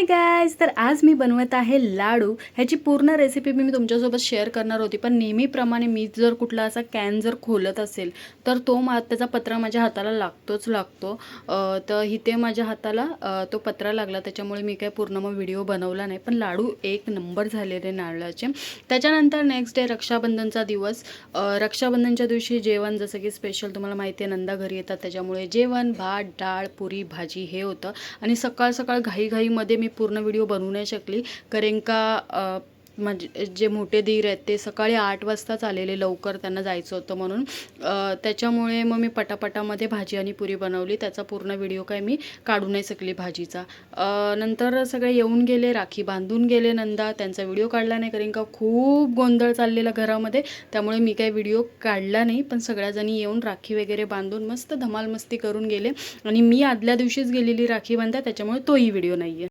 Hi guys, तर आज मी बनवत आहे लाडू. ह्याची पूर्ण रेसिपी मी तुमच्यासोबत शेअर करणार होती, पण नेहमीप्रमाणे मी जर कुठला असा कॅन जर खोलत असेल तर त्याचा पत्रा माझ्या हाताला लागतो. तर इथे माझ्या हाताला तो पत्रा लागला, त्याच्यामुळे मी काय पूर्ण मग व्हिडिओ बनवला नाही. पण लाडू एक नंबर झालेले नारळाचे. त्याच्यानंतर नेक्स्ट डे रक्षाबंधनचा दिवस. रक्षाबंधनच्या दिवशी जेवण जसं की स्पेशल तुम्हाला माहिती आहे, नंदा घरी येतात, त्याच्यामुळे जेवण भात डाळ पुरी भाजी हे होतं. आणि सकाळ सकाळ घाईघाईमध्ये मी पूर्ण व्हिडिओ बनवू नाही शकली, कारण का म्हणजे जे मोठे दीर आहेत ते सकाळी 8 वाजताच आलेले, लवकर त्यांना जायचं होतं म्हणून. त्याच्यामुळे मग मी पटापटामध्ये भाजी आणि पुरी बनवली. त्याचा पूर्ण व्हिडिओ काय मी काढू नाही शकली भाजीचा. नंतर सगळे येऊन गेले, राखी बांधून गेले नंदा. त्यांचा व्हिडिओ काढला नाही, कारण का खूप गोंधळ चाललेला घरामध्ये, त्यामुळे मी काही व्हिडिओ काढला नाही. पण सगळ्याजणी येऊन राखी वगैरे बांधून मस्त धमाल मस्ती करून गेले. आणि मी आदल्या दिवशीच गेलेली राखी बांधा, त्याच्यामुळे तोही व्हिडिओ नाही आहे.